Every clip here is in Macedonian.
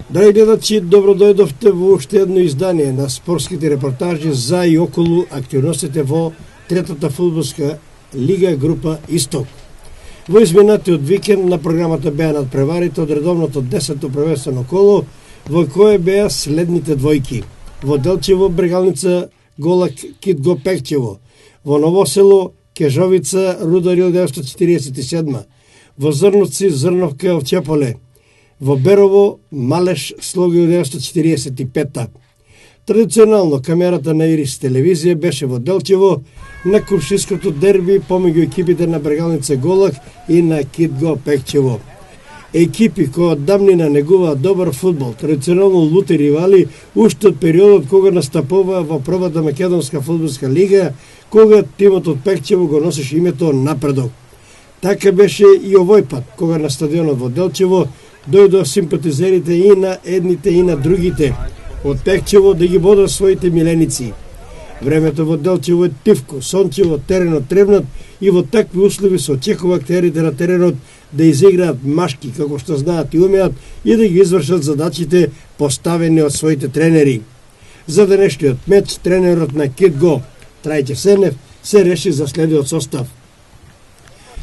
Драги гледачи, добро дојдовте во уште едно издание на спортските репортажи за и околу активностите во третата фудбалска лига група Исток. Во изминатиот викенд на програмата беа надпреварите од редовното 10-то првенствено коло, во кое беа следните двојки. Во Делчево Брегалница Голак Китго Пекчево, во Новосело Кежовица Рудар 1947, во Зрновци Зрновка Овчеполе, во Берово Малеш Слога 1945. Традиционално камерата на Ирис телевизија беше во Делчево на кумшинското дерби помеѓу екипите на Брегалница Голак и на Китго Пекчево. Екипи кои од давнина негуваат добар фудбал, традиционално лути ривали, уште од периодот кога настапува во првата македонска фудбалска лига, кога тимот од Пекчево го носеше името Напредок. Така беше и овој пат, кога на стадионот во Делчево дојдоа симпатизерите и на едните и на другите од Пекчево да ги бодат своите миленици. Времето во Делчево е тивко, сончево, теренот тревнат и во такви услови се очекува актерите на теренот да изиграат машки како што знаат и умеат и да ги извршат задачите поставени од своите тренери. За денешниот меч тренерот на Китго, Трајче Сенев, се реши за следниот состав.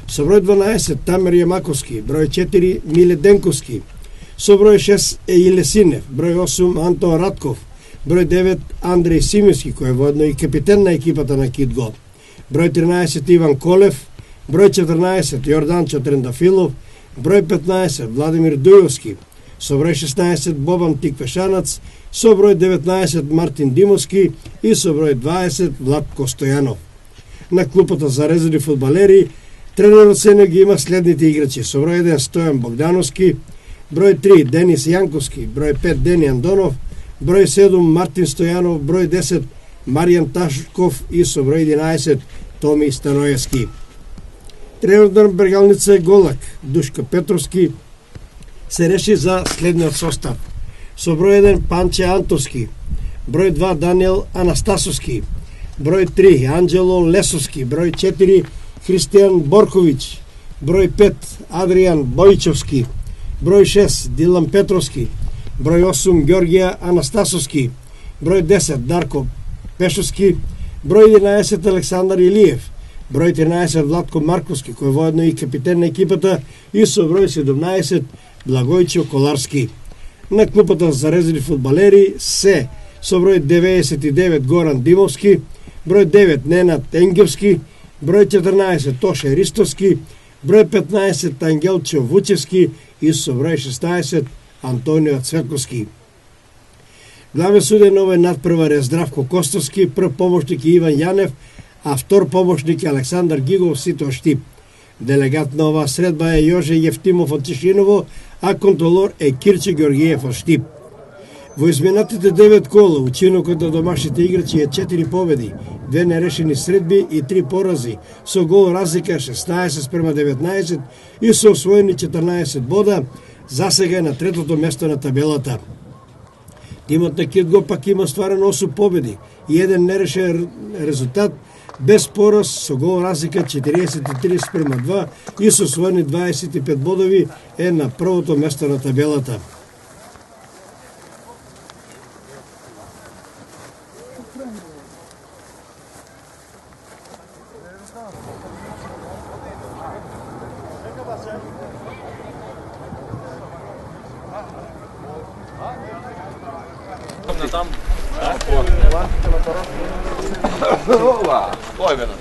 Со број 12 Тамер Јамаковски, број 4 Миле Денковски, со број 6 Еиле Синев, број 8 Антон Ратков, број 9 Андреј Симевски, кој е воедно и капитен на екипата на Китго, број 13 Иван Колев, број 14 Јорданчо Трендафилов, број 15 Владимир Дујовски, со број 16 Бобан Тиквешанац, со број 19 Мартин Димовски и со број 20 Владко Стојанов. На клупата за резервни фудбалери тренерот Сенев ги има следните играчи: со број 1 Стојан Богдановски, број 3 Денис Јанковски, број 5 Дени Андонов, број 7 Мартин Стојанов, број 10 Маријан Ташков и со број 11 Томи Станоевски. Тренерот на Брегалница Голак Душка Петровски се реши за следниот состав: со број 1 Панче Антовски, број 2 Даниел Анастасовски, број 3 Анđело Лесовски, број 4 Христијан Борковиќ, број 5 Адријан Бојчовски, број 6 Дилан Петровски, број 8 Ѓоргија Анастасовски, број 10 Дарко Пешовски, број 11 Александар Илиев, број 13 Владко Марковски, кој воедно и капитен на екипата, и со број 17 Благојчо Коларски. На клупата за резервни фудбалери се со број 99 Горан Димовски, број 9 Ненад Енгевски, број 14 Тоше Ристовски, број 15 Ангелчо Вучевски и со број 16 Антонио Цветковски. Главен суден на овој надпревар е Здравко Костовски, прв помошник е Иван Јанев, а втор помошник е Александар Гигов Сито Штип. Делегат на оваа средба е Јоже Јефтимов од Тишиново, а контролор е Кирче Георгиев од Штип. Во изминатите 9 кола, учинокот на домашните играчи е 4 победи, 2 нерешени средби и 3 порази, со гол разлика 16:19 и со освоени 14 бода, засега е на третото место на табелата. Тимот на Китго пак има стварено 8 победи и еден нерешен резултат, без пораз, со гол разлика 43:2 и со освоени 25 бодови е на првото место на табелата. Там. Toivena.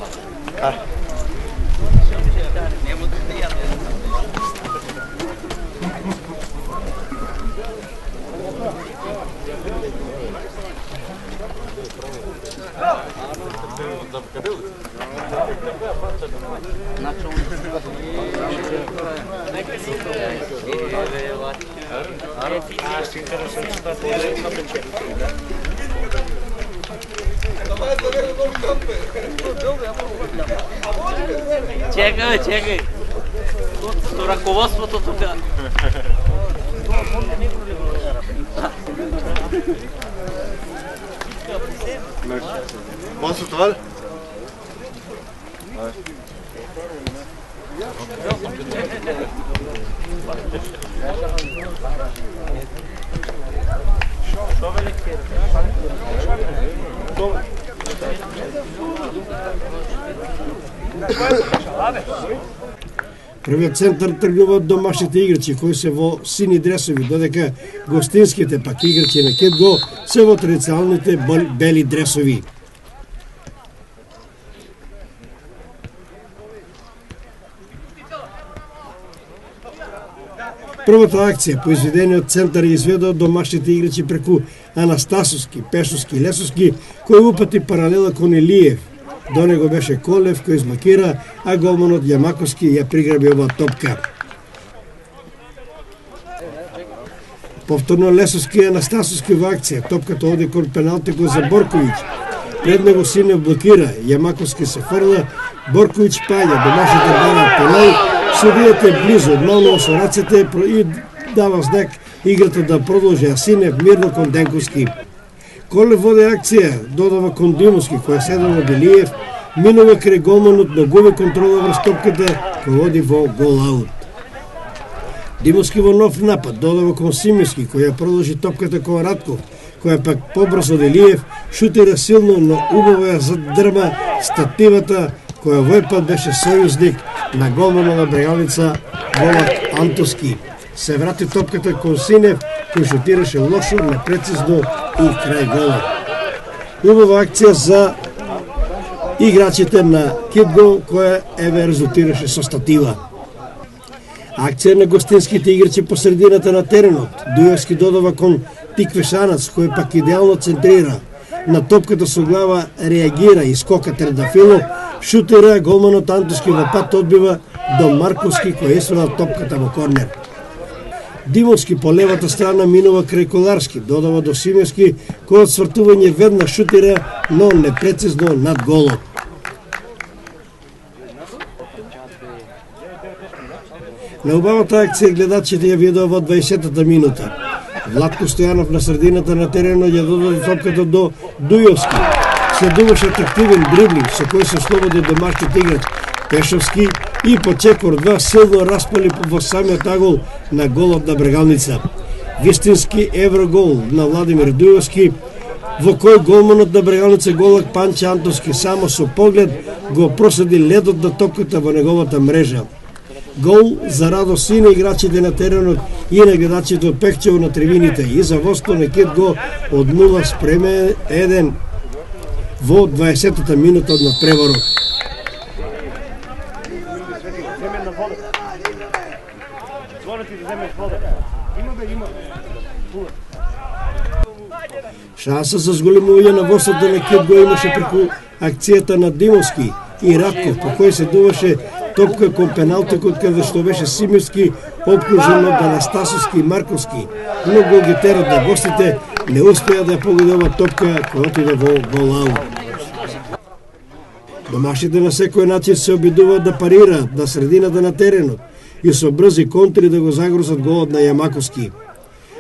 Чекай. Тут ръководството тук. Може се това ли? Првиот центар тргнува од домашните играчи кои се во сини дресови, додека гостинските пак играчи на Кетго се во традиционалните бели дресови. Првата акција по изведениот центар изведува домашните играчи преку Анастасовски, Пешовски и Лесовски, кој упати паралела кон Илиев. До него беше Колев кој измакира, а голманот Јамаковски ја приграби оваа топка. Повторно Лесовски и Анастасовски во акција, топката оди кон пеналтико за Борковиќ. Пред него Синев блокира, Јамаковски се фрла, Борковиќ паѓа, домашните барат пенал, судијата е близо, одмално со рацете и дава знак играта да продолжи, а Синев мирно кон Денковски. Колев води акција, додава кон Димовски, која седа од Илиев, минува крај голманот, но губи контрола врз топката, кој води во гол-аут. Димовски во нов напад, додава кон Симевски, која продолжи топката кон Ратков, која пак побрзо од Илиев, шутира силно, но убаво ја задрма стативата, која овој пат беше сојузник на голмана на Брегалница Волак Антоски. Се врати топката кон Синев, кој шутираше лошо, непрецизно и крај гола. Убава акција за играчите на Кетго, која еве резултираше со статива. Акција на гостинските играчи по средината на теренот. Дуевски додава кон Тикве Шанац, кој пак идеално центрира. На топката со глава реагира и скока Трендафило, шутира, голманот Антоски во пат одбива до Марковски кој исфрла топката во корнер. Димовски по левата страна минува крај Коларски, додава до Симевски, кој од свртување веднаш шутира, но непрецизно над голот. На убавата акција гледачите ја видоа во 20-та минута. Владко Стојанов на средината на теренот ја додаде топката до Дујовски. Следуваше атрактивен дриблинг со кој се слободи домашниот играч Пешовски и по чекор 2 силно распали во самиот агол на голот на Брегалница. Вистински еврогол на Владимир Дујовски, во кој голманот на Брегалница Голак Панче Антоски само со поглед го проследи ледот на топката во неговата мрежа. Гол за радост и на играчите на теренот и на гледачите од Пехчево на трибините и за водство на Кетго од 0:1 во 20-та минута од надпреварот. Шанса за зголемување на водството на Кетго имаше преку акцијата на Димовски и Ратков, по кој се дуваше топка кон пеналтикот каде што беше Симевски обкружен од Анастасовски и Марковски, но голгетерот на гостите не успеа да ја погоди ова топка која отиде во гол-аут. Домашните на секој начин се обидуваат да парираат на средината на теренот и со брзи контри да го загрозат голот на Јамаковски.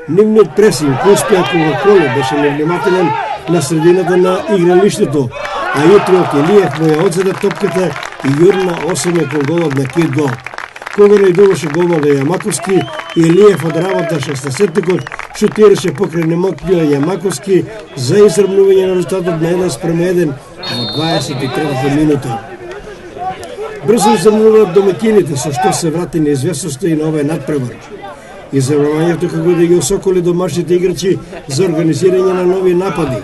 Нивниот пресинг успеа кога Коле беше невнимателен на средината на игралиштето, а Јутриот Илиев му ја одзеде топката и јурна 8 кон голот на Кетго. Кога најдуваше голман на Јамаковски, Илиев од работа 16-тикот шутираше покрај немотниот Јамаковски за изравнување на резултатот на 1:1 во 23-та минута. Брзо изравнуваат домакините, со што се врати неизвестноста и на овој надпревар. Изравнувањето како да ги осоколи домашните играчи за организирање на нови напади.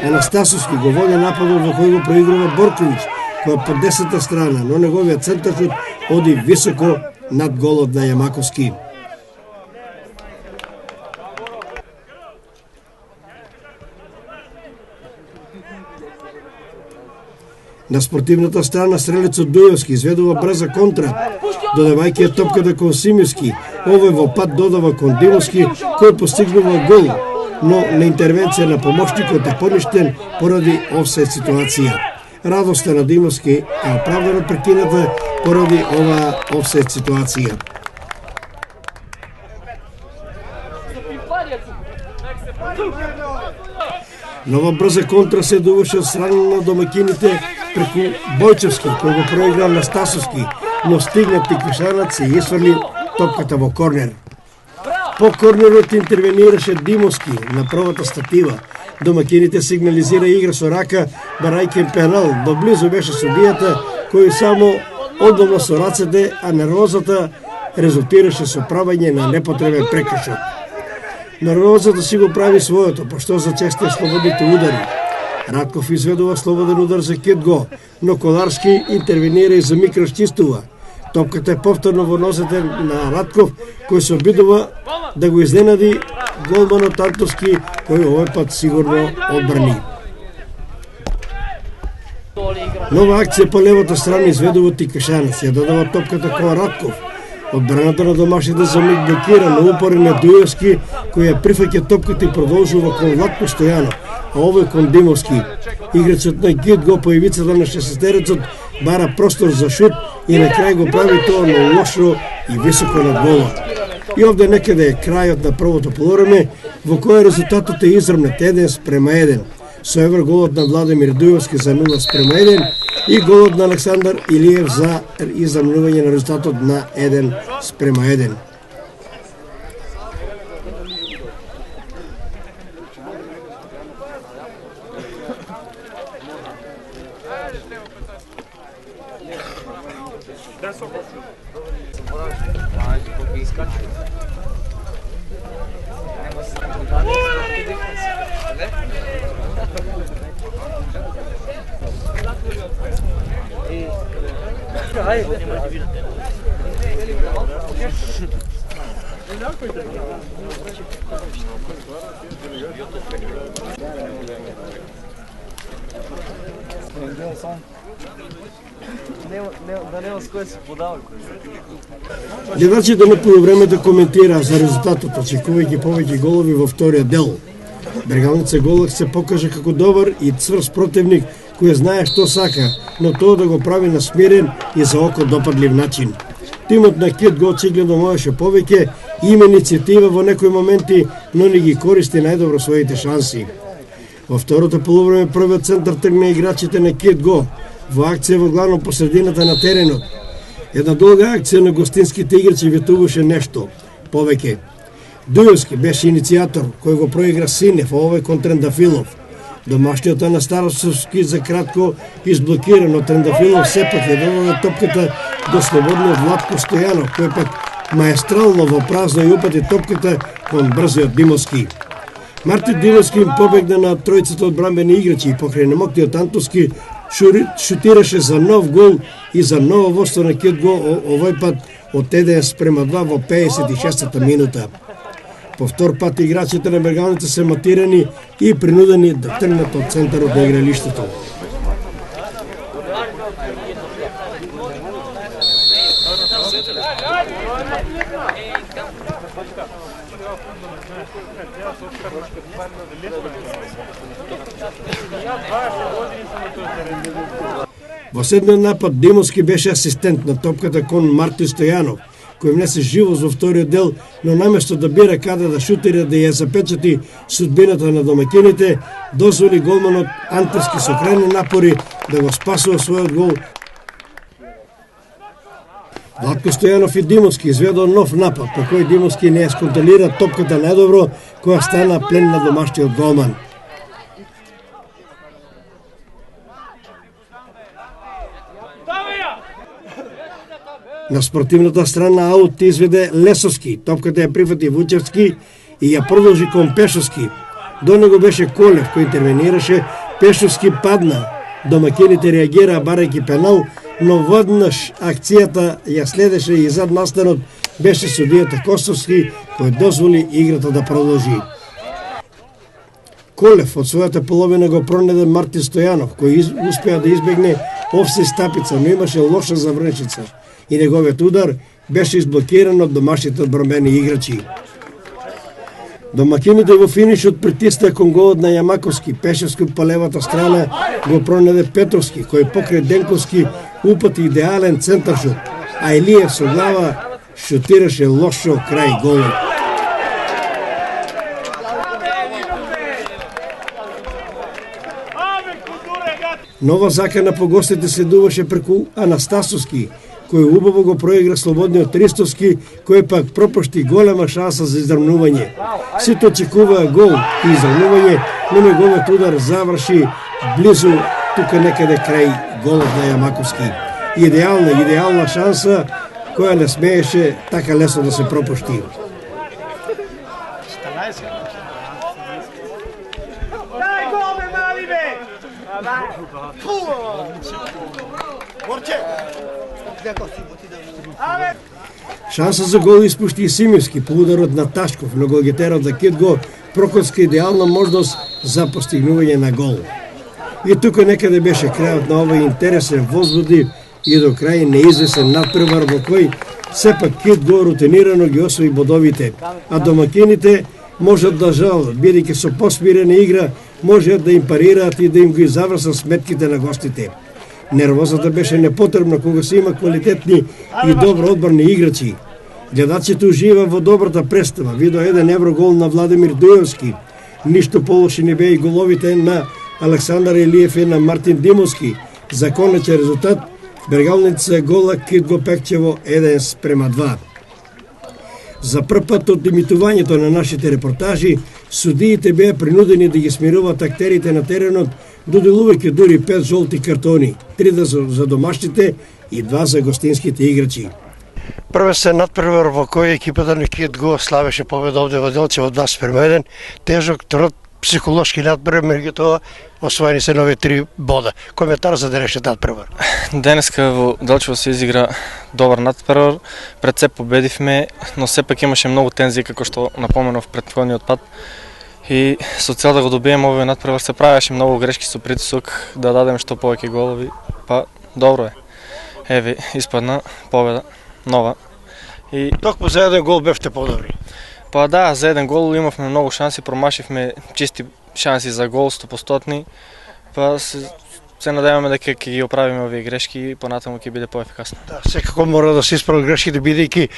Анастасовски го води нападот во кој го проигрува Борковиќ, која по 10-та страна, но неговиот центаршут оди високо над голот на Јамаковски. На спортивната страна стрелецот Дујовски изведува брза контра, додавајќи ја топката кон Симевски. Овој во пат додава кон Димовски, кој постигнува гол, но на интервенција на помошникот е поништен поради офсайд ситуација. Радоста на Димовски е оправдано прекината поради оваа офсайд ситуација. Нова брза контра се доврши од страна на домакините преку Бојчевски, кој го проигра на Стасовски, но стигна Тиквишанац и исфрли топката во корнер. По корнерот интервенираше Димовски на првата статива. Домакините сигнализира игра со рака, барајќи пенал, но близо беше судијата кој само оддавна со рацете, а нервозата резултираше со правење на непотребен прекршок. Нервозата си го прави своето, пошто зачестија слободните удари. Ратков изведува слободен удар за Кетго, но Коларски интервенира и за микрочистува. Топката е повторно во носете на Ратков, кој се обидува да го изненади голманот Антовски, кој овој пат сигурно одбрани. Нова акција по левата страна изведува Тикашанец, ја додава топката кон Ратков. Одбраната на домашните за миг блокира, но упорен е Дуевски, кој ја прифаќа топката и продолжува кон Владко Стојанов, а овој кон Димовски. Играчот на Кетго по ивицата на шесестерецот бара простор за шут и на крај го прави тоа на лошо и високо над голот. И овде некаде е крајот на првото полувреме, во кој резултатот е изравнет 1:1. Со евро голот на Владимир Дуевски за 0:1 и голот на Александар Илиев за изравнување на резултатот на 1:1. Гледачите на полувремето коментираа за резултатот, очекувајќи повеќе голови во вториот дел. Бергалница Голак се покажа како добар и цврст противник кој знае што сака, но тоа да го прави на смирен и за око допадлив начин. Тимот на Кетго очигледно можеше повеќе, има иницијатива во некои моменти, но не ги користи најдобро своите шанси. Во второто полувреме првиот центар тргна играчите на Кетго во акција во главно по средината на теренот. Една долга акција на гостинските играчи ветуваше нешто повеќе. Дуевски беше иницијатор кој го проигра Синев, а овој кон Трендафилов. Домашниот Анастасовски за кратко изблокира, но Трендафилов сепак ја додаде топката до слободниот Владко Стојанов, кој пак маестрално во празно и упати топката кон брзиот Димовски. Мартин Димовски им побегна на тројцата одбранбени играчи и покрај немоктиот Антовски шутираше за нов гол и за ново водство на Кетго, овој пат од 1:2 во 56-та минута. По втор пат играчите на Бергалница се матирани и принудени да тргнат од центарот на игралиштето. Во седмиот напад Димовски беше асистент на топката кон Мартин Стојанов, кој внесе живост во вториот дел, но наместо да бира каде да шутира да ја запечати судбината на домакините, дозволи голманот Антовски со крайни напори да го спасува својот гол. Владко Стојанов и Димовски изведоа нов напад, по кој Димовски не ја сконтролира топката најдобро, која стана плен на домашниот голман. На спортивната страна аут изведе Лесовски, топката ја прифати Вучевски и ја продолжи кон Пешовски. До него беше Колев кој интервенираше, Пешовски падна. Домакините реагираа барајќи пенал, но воднаш акцијата ја следеше и зад настанот беше судијата Костовски кој дозволи играта да продолжи. Колев од својата половина го пронеде Мартин Стојанов, кој успеа да избегне офсайд стапица, но имаше лоша завршица и неговиот удар беше изблокиран од домашните одбранбени играчи. Домакините во финишот притисна кон голот на Јамаковски, Пешевски по левата страна го пронеде Петровски, кој покрај Денковски упати идеален центаршут, а Илиев со глава шутираше лошо крај голот. Нова закана по гостите следуваше преку Анастасовски, кој убаво го проигра слободниот Ристовски, кој пак пропушти голема шанса за изравнување. Сите очекуваа гол и изравнување, но неговиот удар заврши близу тука некаде крај голот на Јамаковски. идеална шанса, која не смееше така лесно да се пропушти. Шанса за гол испушти и Симирски по ударот на Ташков, но голгетерот за Кит го прокоцка идеална можност за постигнување на гол. И тука некаде беше крајот на овој интересен, возбудив и до крај неизвесен надпревар во кој сепак Кит го рутинирано ги освои бодовите, а домакините можат да жалат, бидејќи со посмирена игра можат да им парираат и да им ги завршат сметките на гостите. Нервозата беше непотребна кога се има квалитетни и добро одбрани играчи. Гледачите ужива во добрата представа. Видо еден еврогол на Владимир Дуевски. Ништо полоши не беа и головите на Александар Илиев и на Мартин Димовски. За конечен резултат Бергалница гола Кит го Пекчево 1:2. За прв пат од имитувањето на нашите репортажи, судиите беа принудени да ги смируваат актерите на теренот, доделувајќи дури 5 жолти картони, 3 за домашните и 2 за гостинските играчи. Првен надпревар во кој екипата на Кит го славеше победа овде во Делчево 2:1, тежок, трд, психолошки надпревар, меѓутоа освоени се нови 3 бода. Коментар за денешниот надпревар. Денеска во Делчево се изигра добар надпревар, пред се победивме, но сепак имаше многу тензии како што напоменав претходниот пат. И со цел да го добиеме овој надпревар се правеше многу грешки со притисок да дадеме што повеќе голови, па добро е. Еве, испадна победа, нова. И токму за еден гол бевте подобри. Па да, за еден гол имавме многу шанси, промашивме чисти шанси за гол 100%, па се надеваме дека ќе ги оправиме овие грешки и понатаму ќе биде поефикасно. Да, секако мора да се исправат грешките, бидејќи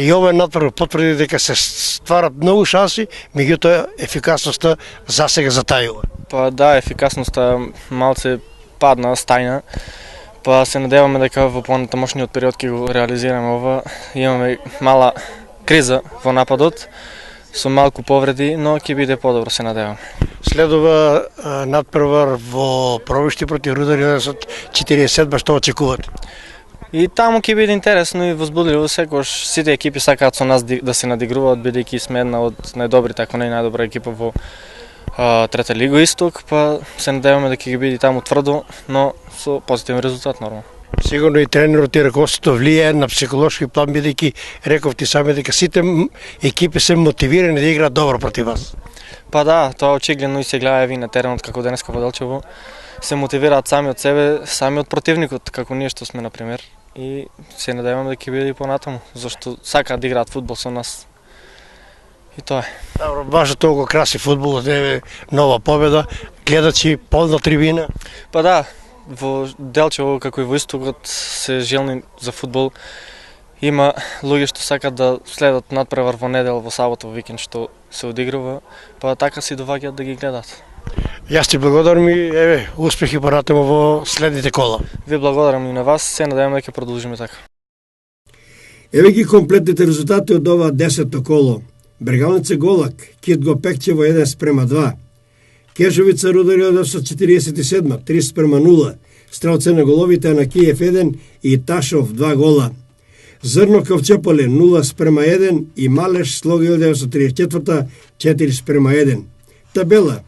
и овој надпревар потврди дека се стварат многу шанси, меѓутоа ефикасноста засега затајува. Па да, ефикасноста малце падна, стајна. Па се надеваме дека во понатамошниот период ќе го реализираме ова. Имаме мала криза во нападот, со малку повреди, но ќе биде подобро, се надевам. Следува надпревар во Пробишти против Рудар 47, што очекувате? И таму ќе биде интересно и возбудливо, секогаш сите екипи сакаат со нас да се надигруваат, бидејќи сме една од најдобрите, ако не најдобра екипа во трета лига Исток, па се надеваме дека ќе биде таму тврдо, но со позитивен резултат нормално. Сигурно и тренерот и раководството влијае на психолошки план, бидејќи рековте сами дека сите екипи се мотивирани да играат добро против вас. Па да, тоа очигледно и се гледа и на теренот како денеска во Делчево. Се мотивираат сами од себе, сами од противникот, како ние што сме, например. И се надеваме дека ќе биде и понатаму, зашто сакаат да играат фудбал со нас. И тоа е. Добро, баш толку краси фудбалот, нова победа, гледачи, полна трибина. Па да, во Делчево, како и во Истокот, се желни за фудбал. Има луѓе што сакат да следат надпревар во недел, во сабота, во викенд што се одигрува, па така си доваѓаат да ги гледат. Јас ти благодарам и еве, успехи понатаму во следните кола. Ви благодарам и на вас, се надевам дека ќе продолжиме така. Еве ги комплетните резултати од ова 10-то коло. Бергалница Голак, Кит го Пекчево 1:2. Кежовица Рудар 1947, 3:0. Стрелце на головите на Киев 1 и Ташов 2 гола. Зрно Кавчеполе 0:1 и Малеш Слога 1934, 4:1. Табела.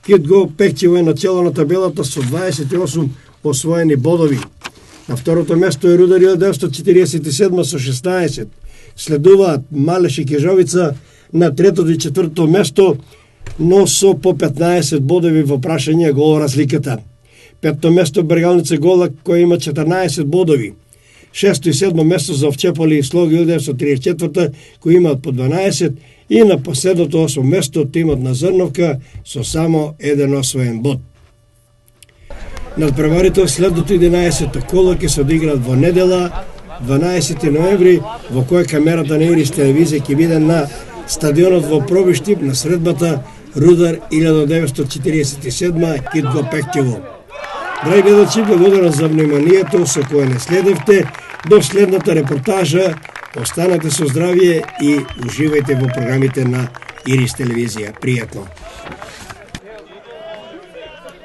Кит го Пекчево е начело на табелата со 28 освоени бодови. На второто место е Рудар 1947 со 16. Следуваат Малеш и Кежовица на третото и четвртото место, но со по 15 бодови во прашање гол разликата. Петто место Бергалница Голак, кој има 14 бодови. Шесто и седмо место за Овчеполи и Слога 1934, кои имаат по 12, и на последното 8 место тимот на Зрновка со само 1 освоен бод. Надпреварите следното 11-то коло ќе се одиграат во недела, 12 ноември, во која камерата на Ирис телевизија ќе биде на стадионот во Пробишти на средбата Рудар 1947 Кит го Пекчево. Драги гледачи, благодарам за вниманието со кое не следевте. До следната репортажа, останете со здравие и уживајте во програмите на Ирис телевизија. Пријатно!